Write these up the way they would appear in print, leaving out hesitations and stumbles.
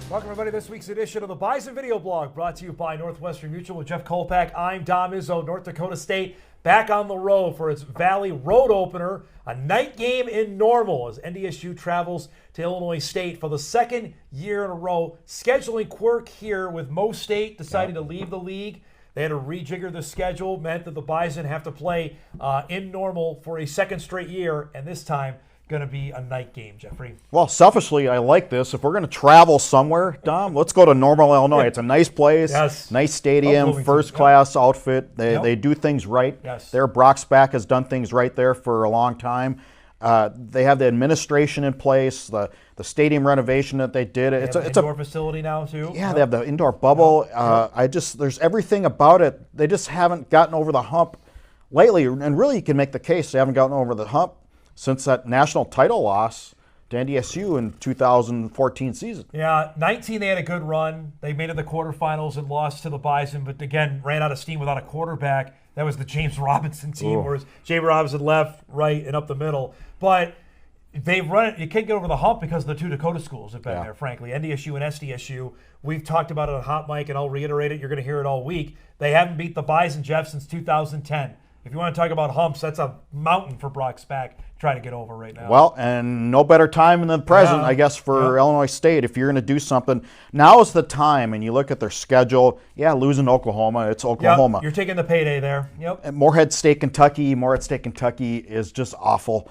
Welcome, everybody, to this week's edition of the Bison Video Blog, brought to you by Northwestern Mutual with Jeff Kolpack. I'm Dom Izzo. North Dakota State back on the road for its Valley Road opener, a night game in Normal as NDSU travels to Illinois State for the second year in a row. Scheduling quirk here with Mo State deciding to leave the league. They had to rejigger the schedule, meant that the Bison have to play in Normal for a second straight year, and this time going to be a night game, Jeffrey. Well, selfishly, I like this. If we're going to travel somewhere, Dom, let's go to Normal, Illinois. It's a nice place, nice stadium, first-class outfit. They do things right. Their Brocksback has done things right there for a long time. They have the administration in place, the stadium renovation that they did. It's an indoor facility now, too. Yeah, they have the indoor bubble. There's everything about it. They just haven't gotten over the hump lately, and really you can make the case they haven't gotten over the hump since that national title loss to NDSU in 2014 season. Yeah, 19 they had a good run. They made it to the quarterfinals and lost to the Bison, but again, ran out of steam without a quarterback. That was the James Robinson team, whereas James Robinson left, right, and up the middle. But they've run it. You can't get over the hump because the two Dakota schools have been there, frankly, NDSU and SDSU. We've talked about it on Hot Mic, and I'll reiterate it. You're going to hear it all week. They haven't beat the Bison, Jeff, since 2010. If you want to talk about humps, that's a mountain for Brocksback trying to get over right now. Well, and no better time than the present, I guess, for Illinois State. If you're going to do something, now is the time. And you look at their schedule. Yeah, losing Oklahoma, it's Oklahoma. You're taking the payday there. And Morehead State, Kentucky. Morehead State, Kentucky is just awful.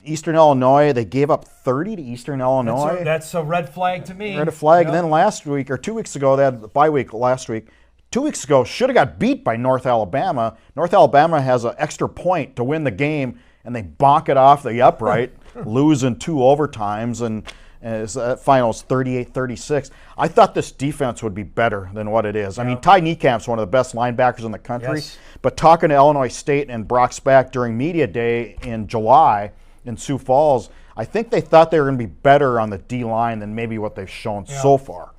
Eastern Illinois, they gave up 30 to Eastern Illinois. That's a red flag to me. Red flag. And then last week, or 2 weeks ago, they had the bye week last week. 2 weeks ago, should have got beat by North Alabama. North Alabama has an extra point to win the game, and they bonk it off the upright, lose in 2 overtimes, and that final is 38-36. I thought this defense would be better than what it is. I mean, Ty Niecamp's one of the best linebackers in the country, but talking to Illinois State and Brocksback during media day in July in Sioux Falls, I think they thought they were going to be better on the D-line than maybe what they've shown so far.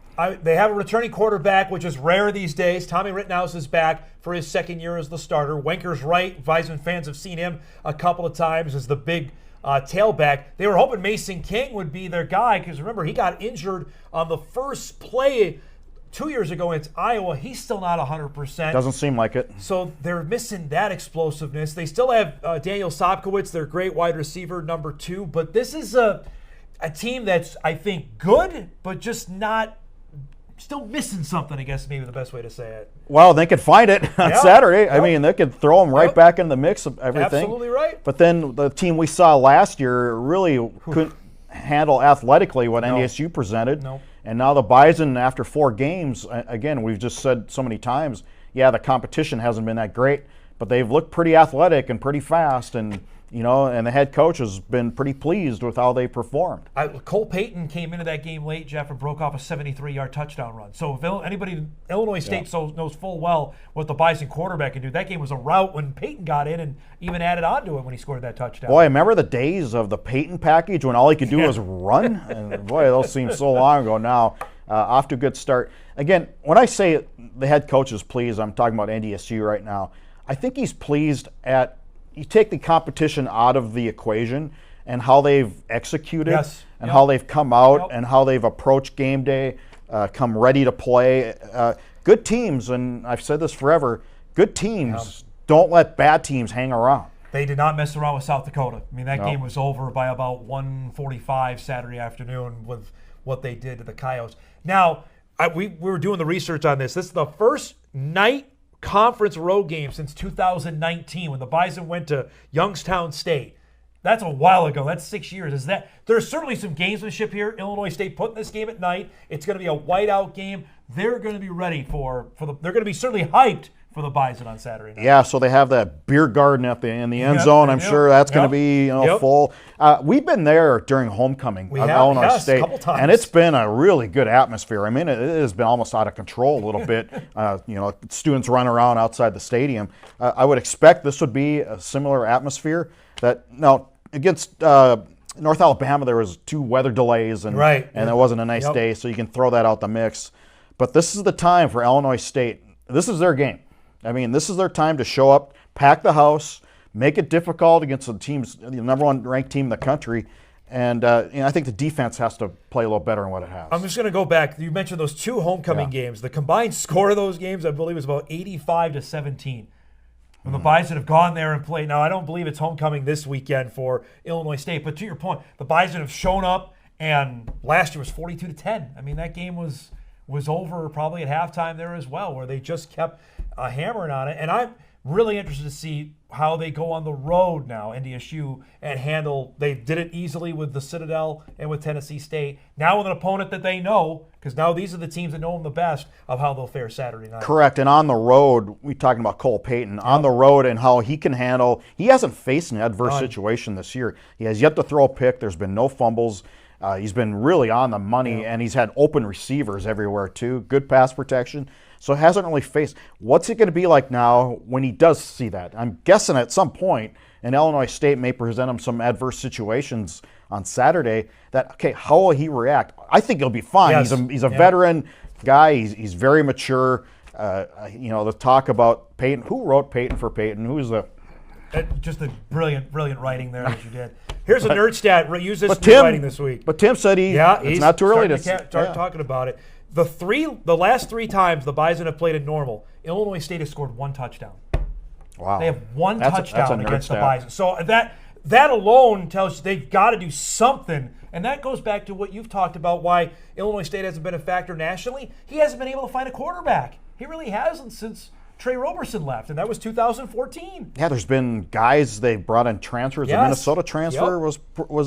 They have a returning quarterback, which is rare these days. Tommy Rittenhouse is back for his second year as the starter. Wenker's right. Bison fans have seen him a couple of times as the big tailback. They were hoping Mason King would be their guy because, remember, he got injured on the first play 2 years ago against Iowa. He's still not 100%. Doesn't seem like it. So they're missing that explosiveness. They still have Daniel Sobkowitz, their great wide receiver, number 2. But this is a team that's, I think, good, but just not – still missing something, I guess, maybe the best way to say it. Well, they could find it on Saturday. I mean, they could throw them right back in the mix of everything. Absolutely right. But then the team we saw last year really couldn't handle athletically what NDSU presented. And now the Bison, after 4 games, again, we've just said so mane times, the competition hasn't been that great, but they've looked pretty athletic and pretty fast, and and the head coach has been pretty pleased with how they performed. Cole Payton came into that game late, Jeff, and broke off a 73-yard touchdown run. So if anybody in Illinois State knows full well what the Bison quarterback can do, that game was a rout when Payton got in and even added on to it when he scored that touchdown. Boy, I remember the days of the Payton package when all he could do was run. And boy, those seem so long ago now. Off to a good start. Again, when I say the head coach is pleased, I'm talking about NDSU right now. I think he's pleased at you take the competition out of the equation and how they've executed and how they've come out and how they've approached game day, come ready to play. Good teams, and I've said this forever, good teams don't let bad teams hang around. They did not mess around with South Dakota. I mean, that game was over by about 1:45 Saturday afternoon with what they did to the Coyotes. Now, we were doing the research on this. This is the first night conference road game since 2019 when the Bison went to Youngstown State. That's a while ago. That's 6 years. There's certainly some gamesmanship here. Illinois State putting this game at night. It's going to be a whiteout game. They're going to be ready they're going to be certainly hyped for the Bison on Saturday night. Yeah, so they have that beer garden in the end zone. I'm sure that's going to be full. We've been there during homecoming at Illinois State, a couple times. And it's been a really good atmosphere. I mean, it has been almost out of control a little bit. Students run around outside the stadium. I would expect this would be a similar atmosphere. Against North Alabama, there was 2 weather delays, and it wasn't a nice day, so you can throw that out the mix. But this is the time for Illinois State. This is their game. I mean, this is their time to show up, pack the house, make it difficult against the number 1 ranked team in the country, And I think the defense has to play a little better than what it has. I'm just going to go back. You mentioned those 2 homecoming games. The combined score of those games, I believe, was about 85-17. When the Bison have gone there and played. Now, I don't believe it's homecoming this weekend for Illinois State, but to your point, the Bison have shown up, and last year was 42-10. I mean, that game was over probably at halftime there as well, where they just kept hammering on it. And I'm really interested to see how they go on the road now, NDSU, and handle. They did it easily with the Citadel and with Tennessee State. Now with an opponent that they know, because now these are the teams that know them the best of how they'll fare Saturday night. Correct. And on the road, we're talking about Cole Payton. On the road and how he can handle. He hasn't faced an adverse situation this year. He has yet to throw a pick. There's been no fumbles. He's been really on the money, and he's had open receivers everywhere too. Good pass protection. So hasn't really faced. What's it going to be like now when he does see that? I'm guessing at some point, and Illinois State may present him some adverse situations on Saturday. That how will he react? I think he'll be fine. Yes. He's a veteran guy. He's very mature. The talk about Peyton. Who wrote Peyton for Peyton? Who's the just a brilliant writing there that you did. Here's a nerd stat. Use this writing this week. But Tim said it's not too early to start talking about it. The last 3 times the Bison have played in normal, Illinois State has scored 1 touchdown. Wow. They have 1 touchdown against the Bison. So that alone tells you they've got to do something. And that goes back to what you've talked about, why Illinois State hasn't been a factor nationally. He hasn't been able to find a quarterback. He really hasn't since Trey Roberson left, and that was 2014. Yeah, there's been guys they brought in transfers. Yes. The Minnesota transfer was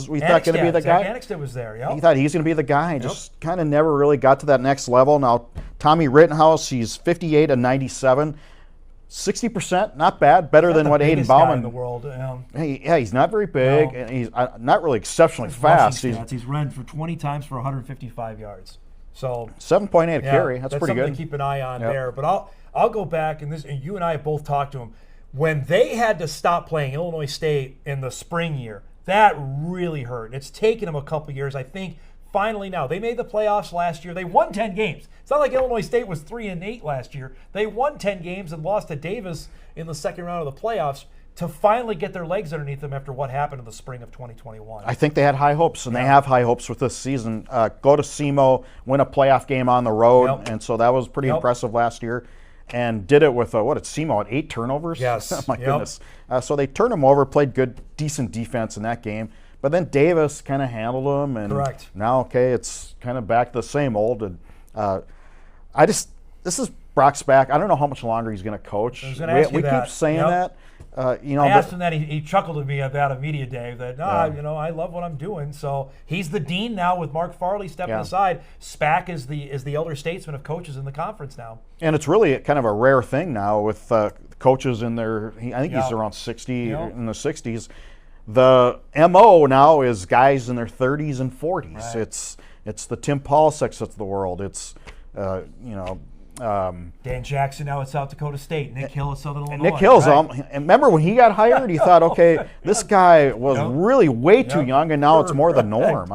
we thought going to be the guy. Annexstad was there. He thought he's going to be the guy. Just kind of never really got to that next level. Now Tommy Rittenhouse, he's 58 and 97, 60%, not bad. Better than what Aiden Bauman in the world. He's not very big, and he's not really exceptionally fast. He's run for 20 times for 155 yards. So 7.8 carry. That's pretty good. Something to keep an eye on there. But I'll go back, and you and I have both talked to him. When they had to stop playing Illinois State in the spring year, that really hurt. It's taken them a couple years. I think finally now they made the playoffs last year. They won 10 games. It's not like Illinois State was 3-8 last year. They won 10 games and lost to Davis in the second round of the playoffs to finally get their legs underneath them after what happened in the spring of 2021. I think they had high hopes, and they have high hopes with this season. Go to SEMO, win a playoff game on the road, and so that was pretty impressive last year. And did it with SEMO at 8 turnovers? Yes. My goodness. So they turned him over, played good, decent defense in that game. But then Davis kind of handled them, and now it's kind of back to the same old. And this is Brock's back. I don't know how much longer he's going to coach. We keep saying that. I asked him that. He chuckled at me about a media day that, I love what I'm doing. So he's the dean now with Mark Farley stepping aside. SPAC is the elder statesman of coaches in the conference now. And it's really kind of a rare thing now with coaches in their, I think he's around 60, in the 60s. The MO now is guys in their 30s and 40s. Right. It's the Tim Pauluseks of the world. It's, Dan Jackson now at South Dakota State. Nick Hill at Southern Illinois. Nick Hill's and remember when he got hired, he thought, okay, this guy was really way too young, and now it's more the norm.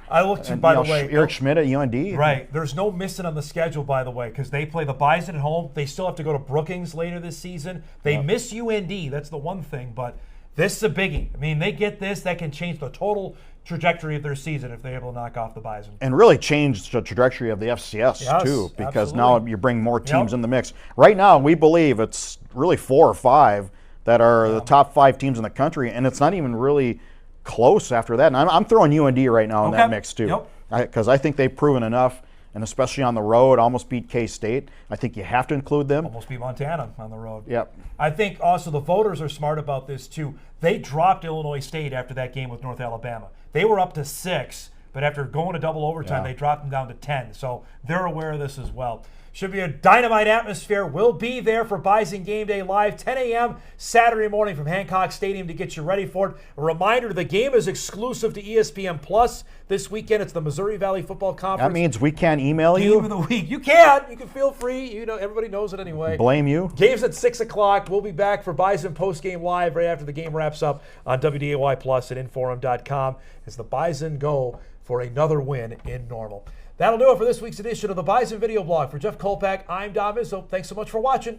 I looked by the way, Eric Schmidt at UND. Right. There's no missing on the schedule, by the way, because they play the Bison at home. They still have to go to Brookings later this season. They miss UND. That's the one thing, but this is a biggie. I mean, they get this, that can change the total trajectory of their season if they're able to knock off the Bison. And really change the trajectory of the FCS, too, because now you bring more teams in the mix. Right now, we believe it's really 4 or 5 that are the top 5 teams in the country, and it's not even really close after that. And I'm throwing UND right now in that mix, too, because I think they've proven enough, and especially on the road, almost beat K-State. I think you have to include them. Almost beat Montana on the road. Yep. I think also the voters are smart about this, too. They dropped Illinois State after that game with North Alabama. They were up to 6, but after going to double overtime, they dropped them down to 10. So they're aware of this as well. Should be a dynamite atmosphere. We'll be there for Bison Game Day Live, 10 a.m. Saturday morning from Hancock Stadium to get you ready for it. A reminder, the game is exclusive to ESPN Plus this weekend. It's the Missouri Valley Football Conference. That means we can't email you? Game of the week. You can. You can feel free. Everybody knows it anyway. Blame you. Game's at 6 o'clock. We'll be back for Bison Postgame Live right after the game wraps up on WDAY Plus at Inforum.com as the Bison go for another win in Normal. That'll do it for this week's edition of the Bison Video Blog. For Jeff Kolpack, I'm Dom Izzo. Thanks so much for watching.